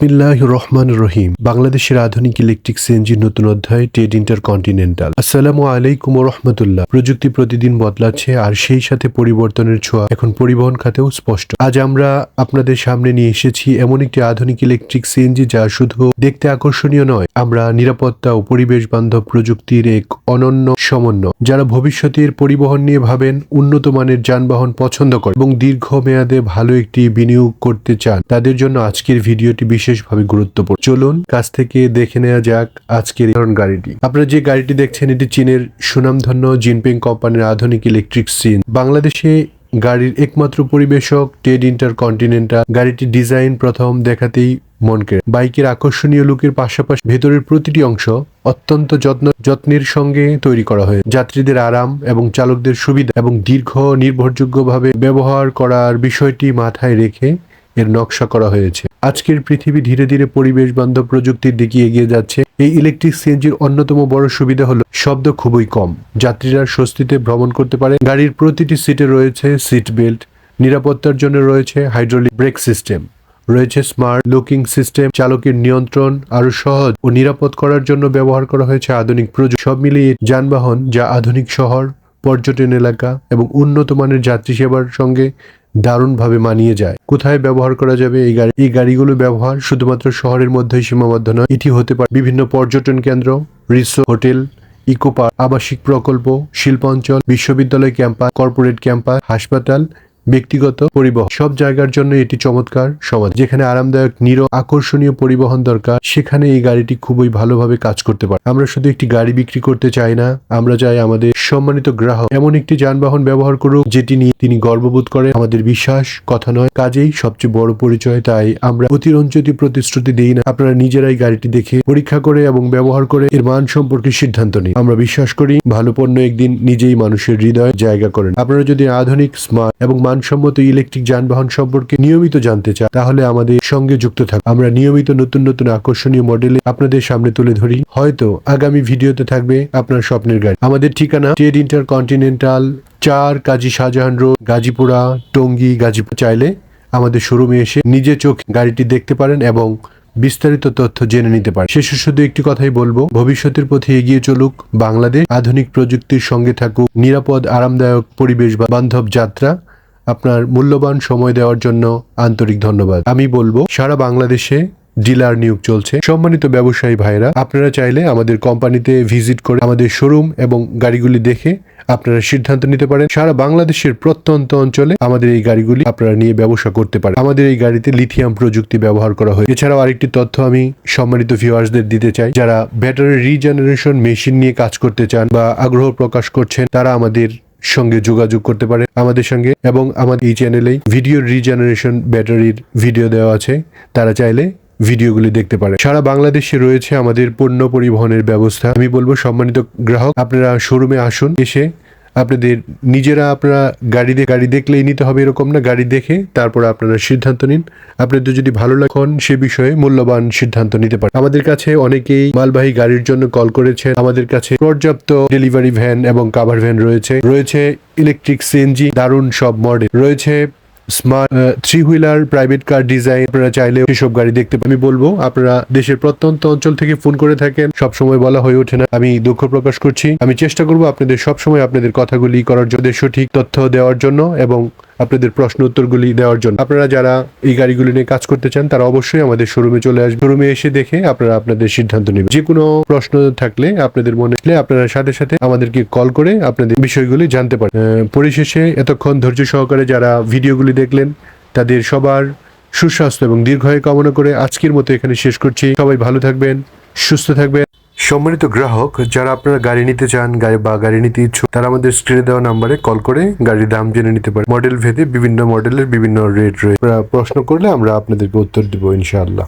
বিসমিল্লাহির রহমানির রহিম। বাংলাদেশের আধুনিক ইলেকট্রিক সিএনজি নতুন অধ্যায় টেড ইন্টারকন্টিনেন্টাল। আসসালামু আলাইকুম ওয়া রাহমাতুল্লাহ। প্রযুক্তি প্রতিদিন বদলাচ্ছে, আর সেই সাথে পরিবর্তনের ছোঁয়া এখন পরিবহন খাতেও স্পষ্ট। আজ আমরা আপনাদের সামনে নিয়ে এসেছি এমন একটি আধুনিক ইলেকট্রিক সিএনজি যা শুধু দেখতে আকর্ষণীয় নয়, আমরা নিরাপত্তা ও পরিবেশ বান্ধব প্রযুক্তির এক অনন্য সমন্বয়। যারা ভবিষ্যতের পরিবহন নিয়ে ভাবেন, উন্নত মানের যানবাহন পছন্দ করে এবং দীর্ঘমেয়াদে ভালো একটি বিনিয়োগ করতে চান, তাদের জন্য আজকের ভিডিওটি বিশেষভাবে গুরুত্বপূর্ণ। চলুন কাছ থেকে দেখে নেওয়া যাক আজকের গাড়িটি। আপনারা যে গাড়িটি দেখছেন, এটি চীনের সুনামধন্য জিনপিং কোম্পানির আধুনিক ইলেকট্রিক সিএনজি। বাংলাদেশে গাড়ির একমাত্র পরিবেশক টেড ইন্টারকন্টিনেন্টাল। গাড়িটির ডিজাইন প্রথম দেখাতেই মন কেড়ে। বাইকের আকর্ষণীয় লুকের পাশাপাশি ভেতরের প্রতিটি অংশ অত্যন্ত যত্নের সঙ্গে তৈরি করা হয়েছে। যাত্রীদের আরাম এবং চালকদের সুবিধা এবং দীর্ঘ নির্ভরযোগ্যভাবে ব্যবহার করার বিষয়টি মাথায় রেখে এর নকশা করা হয়েছে। আজকের পৃথিবী ধীরে ধীরে পরিবেশ বান্ধব প্রযুক্তির দিকে এগিয়ে যাচ্ছে। এই ইলেকট্রিক সিএনজির অন্যতম বড় সুবিধা হলো শব্দ খুবই কম। যাত্রীরা স্বস্তিতে ভ্রমণ করতে পারে। গাড়ির প্রতিটি সিটে রয়েছে সিট বেল্ট, নিরাপত্তার জন্য রয়েছে হাইড্রোলিক ব্রেক সিস্টেম, রয়েছে স্মার্ট লকিং সিস্টেম। চালকের নিয়ন্ত্রণ আরো সহজ ও নিরাপদ করার জন্য ব্যবহার করা হয়েছে আধুনিক প্রযুক্তি। সব মিলিয়ে যানবাহন যা আধুনিক শহর, পর্যটন এলাকা এবং উন্নত মানের যাত্রী সেবার সঙ্গে দারুণভাবে মানিয়ে যায়। কোথায় ব্যবহার করা যাবে এই গাড়িগুলো? ব্যবহার শুধুমাত্র শহরের মধ্যেই সীমাবদ্ধ নয়, এটি হতে পারে বিভিন্ন পর্যটন কেন্দ্র, রিসোর্ট, হোটেল, ইকো পার্ক, আবাসিক প্রকল্প, শিল্পাঞ্চল, বিশ্ববিদ্যালয় ক্যাম্পাস, কর্পোরেট ক্যাম্পাস, হাসপাতাল, ব্যক্তিগত পরিবহন। সব জায়গার জন্য এটি চমৎকার সমাধান। যেখানে আরামদায়ক, নীরব, আকর্ষণীয় পরিবহন দরকার, সেখানে এই গাড়িটি খুবই ভালোভাবে কাজ করতে পারে। আমরা শুধু একটি গাড়ি বিক্রি করতে চাই না, আমরা চাই আমাদের সম্মানিত গ্রাহক এমন একটি যানবাহন ব্যবহার করুক যেটি নিয়ে তিনি গর্ববোধ করেন। আমাদের বিশ্বাস কথা নয়, কাজেই সবচেয়ে বড় পরিচয়। তাই আমরা অতিরঞ্জিত প্রতিশ্রুতি দিই না। আপনারা নিজেরাই গাড়িটি দেখে, পরীক্ষা করে এবং ব্যবহার করে এর মান সম্পর্কে সিদ্ধান্ত নিন। আমরা বিশ্বাস করি ভালো পণ্য একদিন নিজেই মানুষের হৃদয়ে জায়গা করেন। আপনারা যদি আধুনিক, স্মার্ট এবং মানসম্মত ইলেকট্রিক যানবাহন সম্পর্কে নিয়মিত জানতে চান, তাহলে আমাদের সঙ্গে যুক্ত থাকুন। আমরা নিয়মিত নতুন নতুন আকর্ষণীয় মডেলে আপনাদের সামনে তুলে ধরি। হয়তো আগামী ভিডিওতে থাকবে আপনার স্বপ্নের গাড়ি। আমাদের ঠিকানা টেড ইন্টারকন্টিনেন্টাল, 4 কাজী শাহজাহান রোড, গাজীপুরা, টঙ্গী, গাজীপুর। চাইলে আমাদের শোরুমে এসে নিজে চোখে গাড়িটি দেখতে পারেন এবং বিস্তারিত তথ্য জেনে নিতে পারেন। শেষে শুধু একটি কথাই বলবো, ভবিষ্যতের পথে এগিয়ে চলুক বাংলাদেশ। আধুনিক প্রযুক্তির সঙ্গে থাকুক নিরাপদ, আরামদায়ক, পরিবেশ বান্ধব যাত্রা। আপনার মূল্যবান সময় দেওয়ার জন্য আন্তরিক ধন্যবাদ। আমি বলবো সারা বাংলাদেশে ডিলার নিয়োগ চলছে। সম্মানিত ব্যবসায়ী ভাইরা, আপনারা চাইলে আমাদের কোম্পানিতে ভিজিট করে আমাদের শোরুম এবং গাড়িগুলি দেখে আপনারা সিদ্ধান্ত নিতে পারেন। সারা বাংলাদেশের প্রত্যন্ত অঞ্চলে আমাদের এই গাড়িগুলি আপনারা নিয়ে ব্যবসা করতে পারেন। আমাদের এই গাড়িতে লিথিয়াম প্রযুক্তি ব্যবহার করা হয়। এছাড়াও আরেকটি তথ্য আমি সম্মানিত ভিউয়ার্সদের দিতে চাই। যারা ব্যাটারি রিজেনারেশন মেশিন নিয়ে কাজ করতে চান বা আগ্রহ প্রকাশ করছেন, তারা আমাদের সঙ্গে যোগাযোগ করতে পারে আমাদের সঙ্গে। এবং আমাদের এই চ্যানেলেই ভিডিও রিজেনারেশন ব্যাটারির ভিডিও দেওয়া আছে, তারা চাইলে ভিডিওগুলি দেখতে পারে। সারা বাংলাদেশে রয়েছে আমাদের পণ্য পরিবহনের ব্যবস্থা। আমি বলবো সম্মানিত গ্রাহক, আপনারা শোরুমে আসুন। এসে আপনাদের নিজেরা আপনারা গাড়ি দেখলেই নিতে হবে এরকম না, গাড়ি দেখে তারপর আপনারা সিদ্ধান্ত নিন। আপনাদের যদি ভালো লাগেন সে বিষয়ে মূল্যবান সিদ্ধান্ত নিতে পারেন। আমাদের কাছে অনেকেই মালবাহী গাড়ির জন্য কল করেছেন। আমাদের কাছে পর্যাপ্ত ডেলিভারি ভ্যান এবং কাভার ভ্যান রয়েছে ইলেকট্রিক সিএনজি দারুণ সব মডেল রয়েছে, smart 3 wheeler, private car design. আপনারা চাইলে এসব গাড়ি দেখতে পারেন। আমি বলবো আপনারা দেশের প্রত্যন্ত অঞ্চল থেকে ফোন করে থাকেন, সবসময় বলা হয়ে ওঠে না, আমি দুঃখ প্রকাশ করছি। আমি চেষ্টা করবো আপনাদের সবসময় আপনাদের কথাগুলি করার জন্য, সঠিক তথ্য দেওয়ার জন্য এবং আপনাদের প্রশ্ন উত্তরগুলি দেওয়ার জন্য। আপনারা যারা এই গাড়িগুলি নিয়ে কাজ করতে চান, তারা অবশ্যই আমাদের শোরুমে চলে আসবেন। শোরুমে এসে দেখে আপনারা আপনাদের সিদ্ধান্ত নেবেন। যে কোনো প্রশ্ন থাকলে আপনাদের মনে হলে আপনারা সাথে সাথে আমাদেরকে কল করে আপনাদের বিষয়গুলি জানতে পারেন। পরিশেষে এতক্ষণ ধৈর্য সহকারে যারা ভিডিওগুলি দেখলেন, তাদের সবার সুস্বাস্থ্য এবং দীর্ঘায়ু কামনা করে আজকের মতো এখানে শেষ করছি। সবাই ভালো থাকবেন, সুস্থ থাকবেন। সম্মানিত গ্রাহক, যারা আপনারা গাড়ি নিতে চান গাড়ি নিতে ইচ্ছুক, তারা আমাদের স্ক্রিনে দেওয়া নাম্বারে কল করে গাড়ির দাম জেনে নিতে পারেন। মডেল ভেদে বিভিন্ন মডেলের বিভিন্ন রেট রয়েছে। প্রশ্ন করলে আমরা আপনাদেরকে উত্তর দিব ইনশাআল্লাহ।